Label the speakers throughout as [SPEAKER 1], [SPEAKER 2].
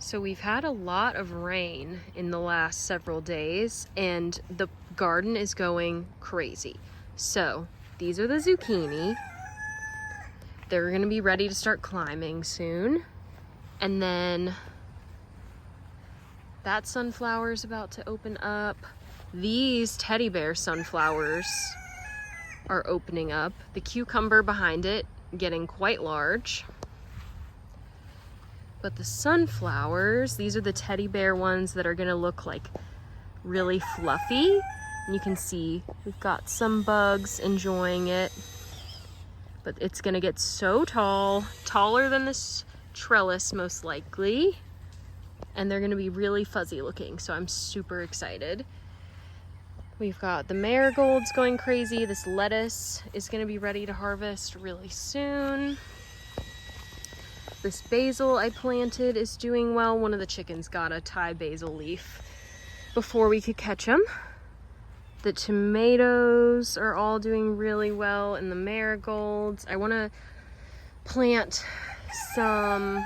[SPEAKER 1] So we've had a lot of rain in the last several days and the garden is going crazy. So these are the zucchini. They're gonna be ready to start climbing soon. And then that sunflower is about to open up. These teddy bear sunflowers are opening up. The cucumber behind it getting quite large. But the sunflowers, these are the teddy bear ones that are gonna look like really fluffy. And you can see we've got some bugs enjoying it. But it's gonna get so tall, taller than this trellis most likely. And they're gonna be really fuzzy looking, so I'm super excited. We've got the marigolds going crazy. This lettuce is gonna be ready to harvest really soon. This basil I planted is doing well. One of the chickens got a Thai basil leaf before we could catch them. The tomatoes are all doing really well, and the marigolds. I want to plant some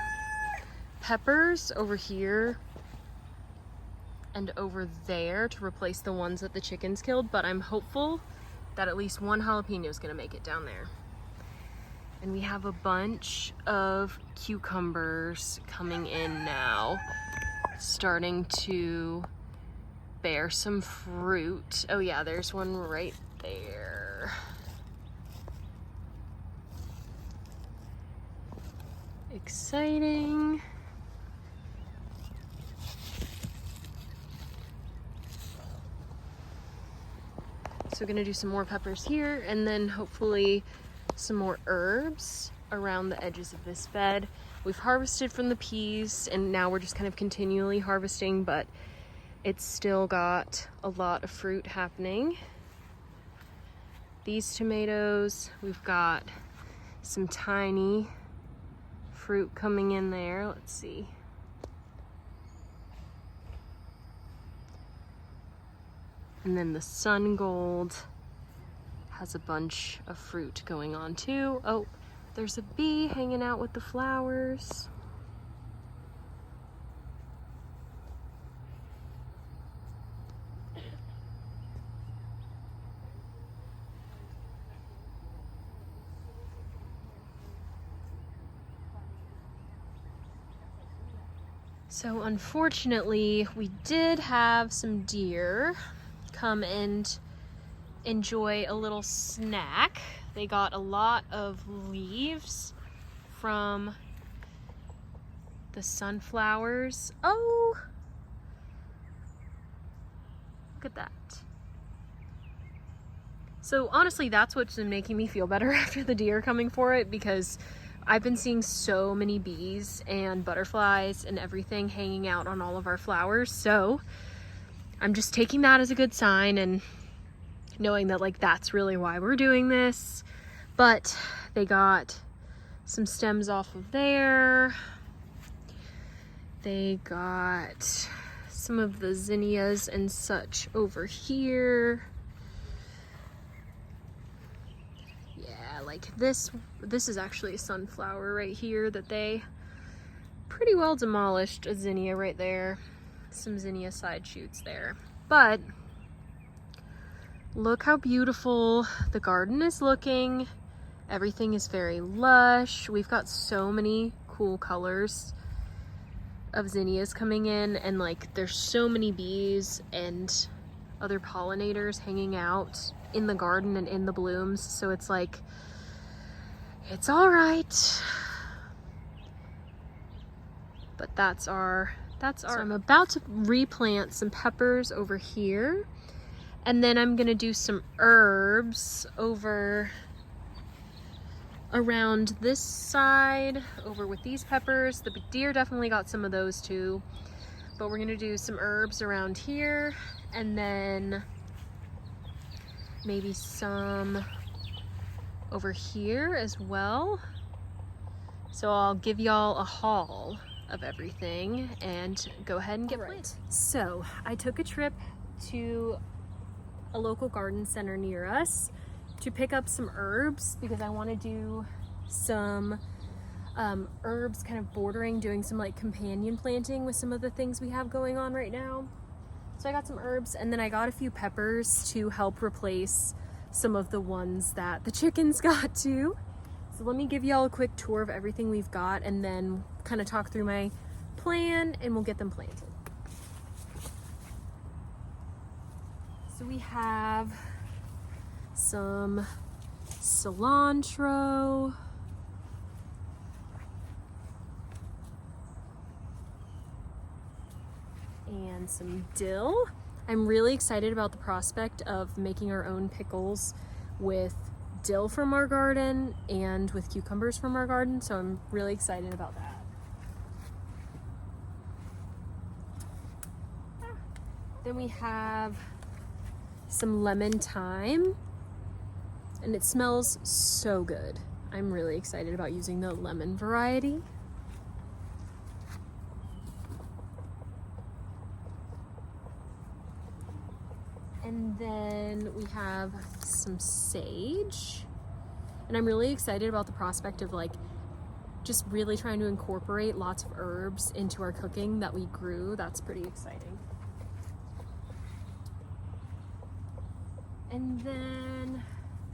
[SPEAKER 1] peppers over here and over there to replace the ones that the chickens killed, but I'm hopeful that at least one jalapeno is going to make it down there. And we have a bunch of cucumbers coming in now, starting to bear some fruit. Oh yeah, there's one right there. Exciting. So we're gonna do some more peppers here, and then hopefully some more herbs around the edges of this bed. We've harvested from the peas, and now we're just kind of continually harvesting, but it's still got a lot of fruit happening. These tomatoes, we've got some tiny fruit coming in there. Let's see. And then the sun gold has a bunch of fruit going on too. Oh, there's a bee hanging out with the flowers. So unfortunately, we did have some deer come and enjoy a little snack. They got a lot of leaves from the sunflowers. Oh, look at that. So honestly, that's what's been making me feel better after the deer coming for it, because I've been seeing so many bees and butterflies and everything hanging out on all of our flowers. So I'm just taking that as a good sign and knowing that like that's really why we're doing this. But they got some stems off of there. They got some of the zinnias and such over here. Yeah, like this is actually a sunflower right here that they pretty well demolished. A zinnia right there. Some zinnia side shoots there. But look how beautiful the garden is looking. Everything is very lush. We've got so many cool colors of zinnias coming in, and like there's so many bees and other pollinators hanging out in the garden and in the blooms. So it's like, it's all right. But that's our. So I'm about to replant some peppers over here, and then I'm gonna do some herbs over around this side, over with these peppers. The deer definitely got some of those too, but we're gonna do some herbs around here, and then maybe some over here as well. So I'll give y'all a haul of everything and go ahead and get planted. So I took a trip to a local garden center near us to pick up some herbs because I want to do some herbs kind of bordering, doing some like companion planting with some of the things we have going on right now. So I got some herbs, and then I got a few peppers to help replace some of the ones that the chickens got too. So let me give y'all a quick tour of everything we've got and then kind of talk through my plan and we'll get them planted. So we have some cilantro, and some dill. I'm really excited about the prospect of making our own pickles with dill from our garden and with cucumbers from our garden, so I'm really excited about that. Then we have some lemon thyme, and it smells so good. I'm really excited about using the lemon variety. And then we have some sage, and I'm really excited about the prospect of like just really trying to incorporate lots of herbs into our cooking that we grew. That's pretty exciting. And then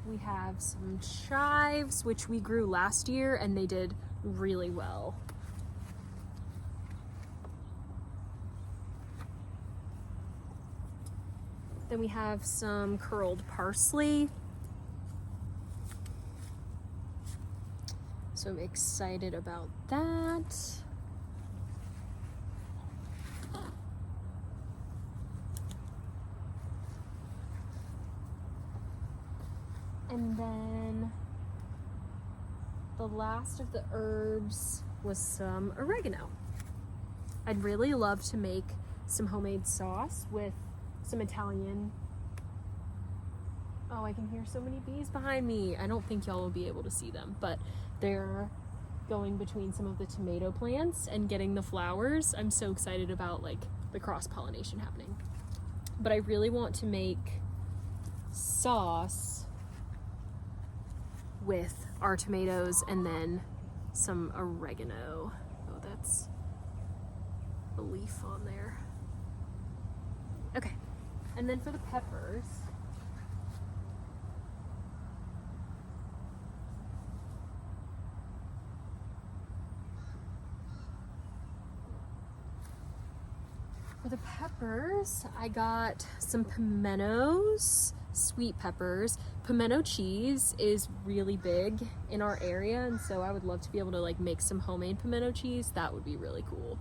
[SPEAKER 1] we have some chives, which we grew last year and they did really well. Then we have some curled parsley. So I'm excited about that. And then the last of the herbs was some oregano. I'd really love to make some homemade sauce with some Italian. Oh, I can hear so many bees behind me. I don't think y'all will be able to see them, but they're going between some of the tomato plants and getting the flowers. I'm so excited about like the cross-pollination happening. But I really want to make sauce with our tomatoes and then some oregano. Oh, that's a leaf on there. Okay. And then for the peppers, I got some pimentos, sweet peppers. Pimento cheese is really big in our area, and so I would love to be able to like make some homemade pimento cheese. That would be really cool.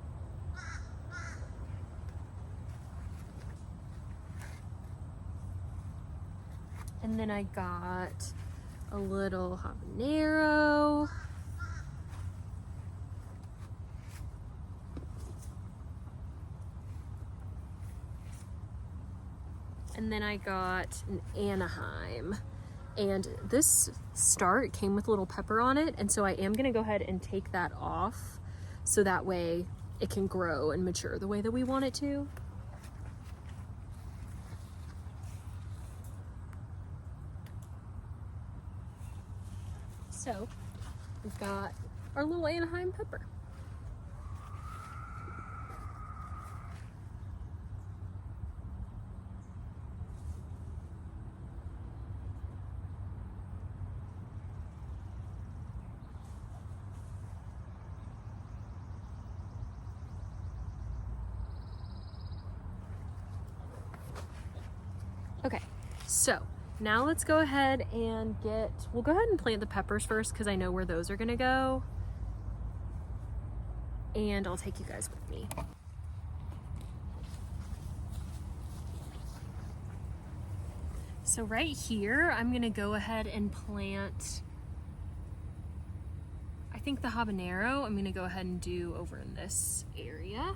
[SPEAKER 1] And then I got a little habanero. And then I got an Anaheim. And this start came with a little pepper on it, and so I am gonna go ahead and take that off so that way it can grow and mature the way that we want it to. So we've got our little Anaheim pepper. Okay, so now let's go ahead and we'll go ahead and plant the peppers first because I know where those are gonna go. And I'll take you guys with me. So right here, I'm gonna go ahead and plant, I think the habanero, I'm gonna go ahead and do over in this area.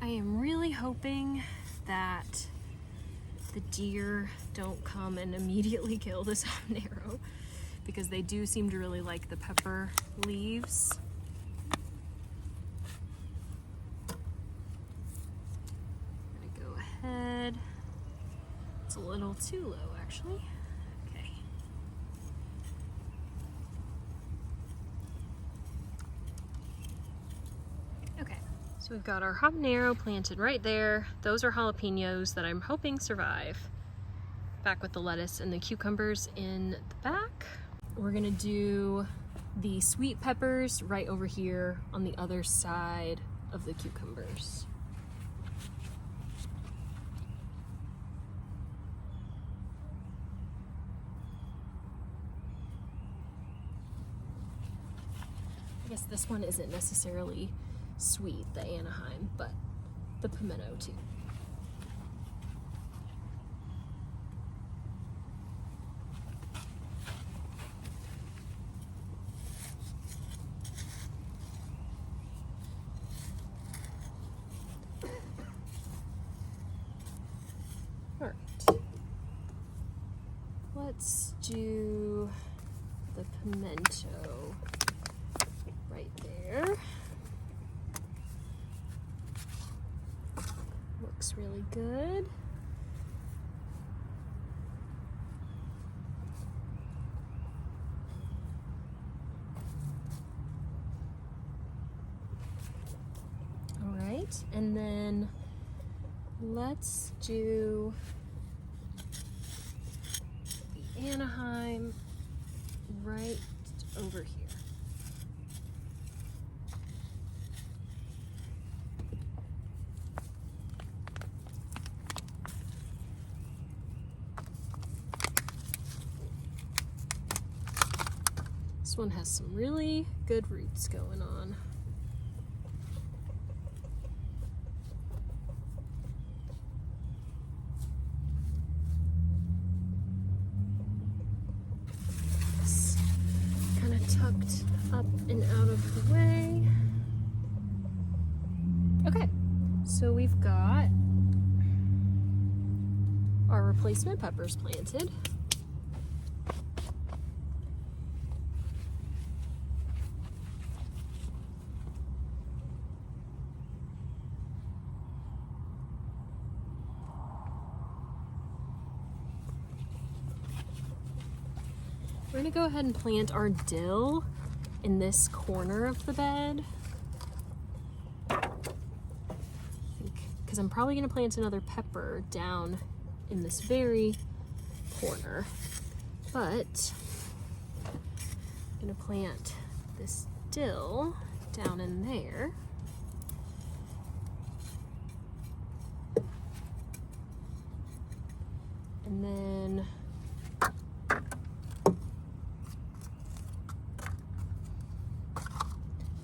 [SPEAKER 1] I am really hoping that the deer don't come and immediately kill this habanero because they do seem to really like the pepper leaves. a little too low, actually. Okay. Okay, so we've got our habanero planted right there. Those are jalapenos that I'm hoping survive. Back with the lettuce and the cucumbers in the back. We're gonna do the sweet peppers right over here on the other side of the cucumbers. I guess this one isn't necessarily sweet, the Anaheim, but the pimento too. All right, let's do the pimento right there. Looks really good. All right, and then let's do the Anaheim right over here. This one has some really good roots going on. Kind of tucked up and out of the way. Okay, so we've got our replacement peppers planted. We're gonna go ahead and plant our dill in this corner of the bed. Because I'm probably gonna plant another pepper down in this very corner. But I'm gonna plant this dill down in there. And then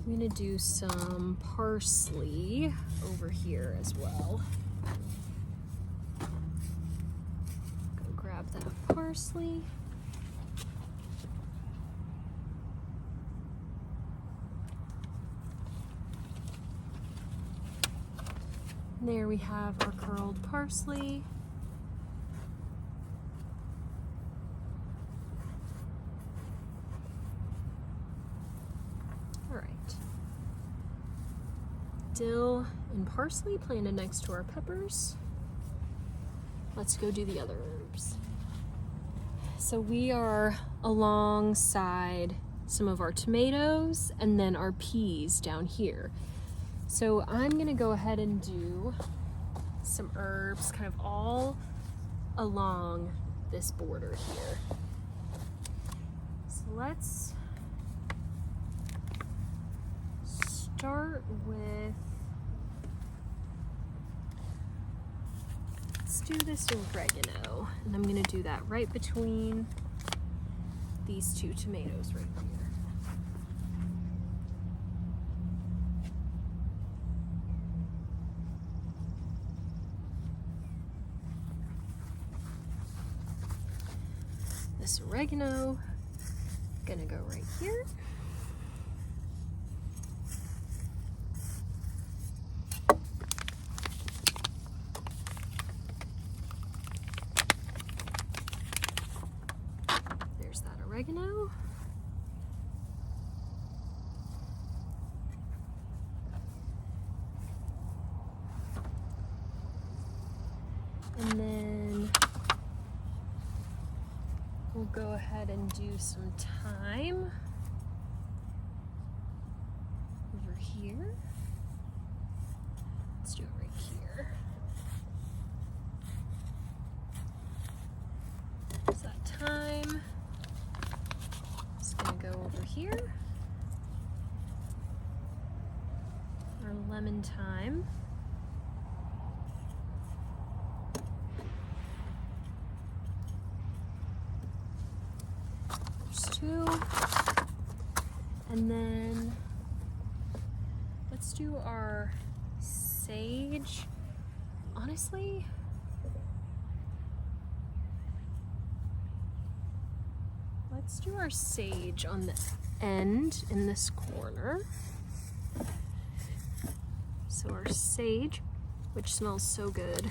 [SPEAKER 1] I'm gonna do some parsley over here as well. Go grab that parsley. And there we have our curled parsley. Dill and parsley planted next to our peppers. Let's go do the other herbs. So we are alongside some of our tomatoes and then our peas down here. So I'm gonna go ahead and do some herbs kind of all along this border here. So let's start with, let's do this oregano, and I'm gonna do that right between these two tomatoes right here. This oregano, gonna go right here. There's that oregano. And then go ahead and do some thyme over here. Let's do it right here. There's that thyme. It's gonna go over here. Our lemon thyme. There's two. And then let's do our sage. Honestly, let's do our sage on the end in this corner. So our sage, which smells so good.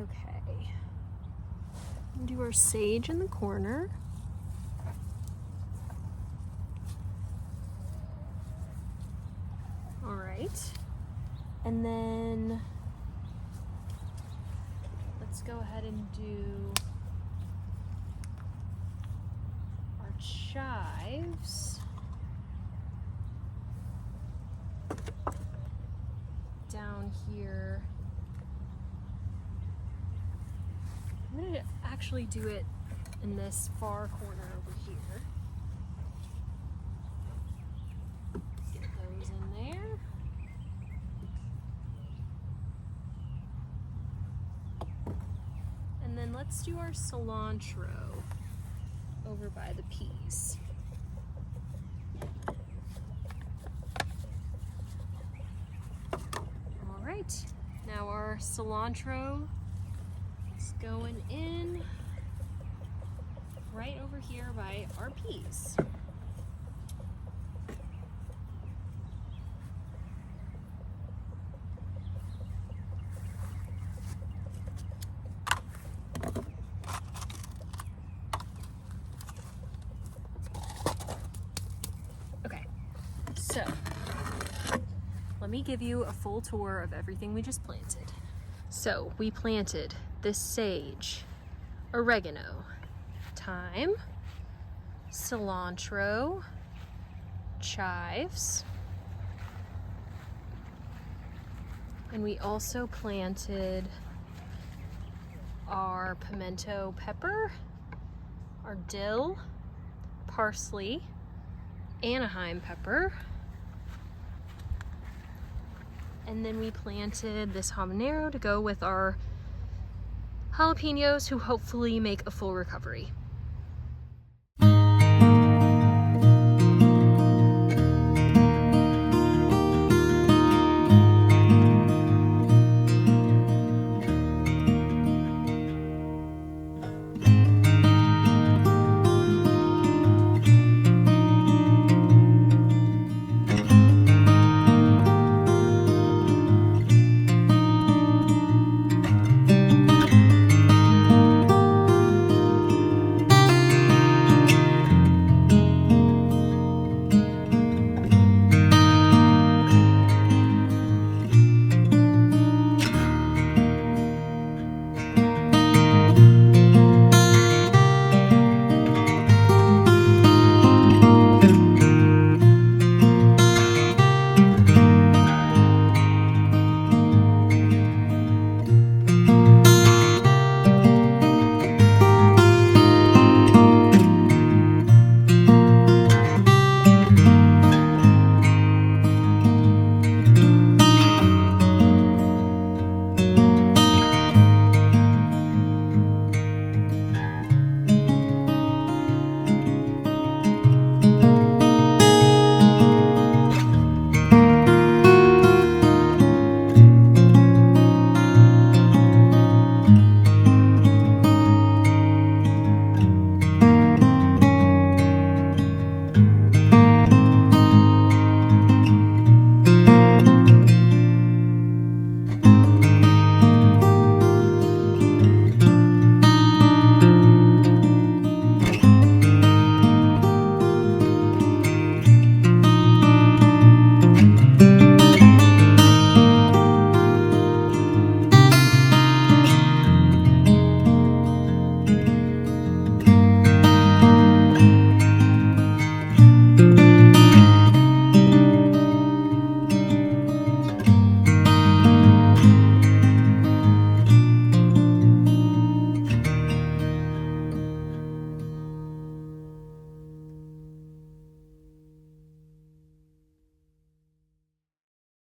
[SPEAKER 1] Okay. Do our sage in the corner. All right. And then let's go ahead and do our chives down here. I'm gonna actually do it in this far corner over here. Get those in there. And then let's do our cilantro over by the peas. All right, now our cilantro is going in right over here by our peas. Okay, so let me give you a full tour of everything we just planted. So we planted this sage, oregano, thyme, cilantro, chives, and we also planted our pimento pepper, our dill, parsley, Anaheim pepper, and then we planted this habanero to go with our jalapenos, who hopefully make a full recovery.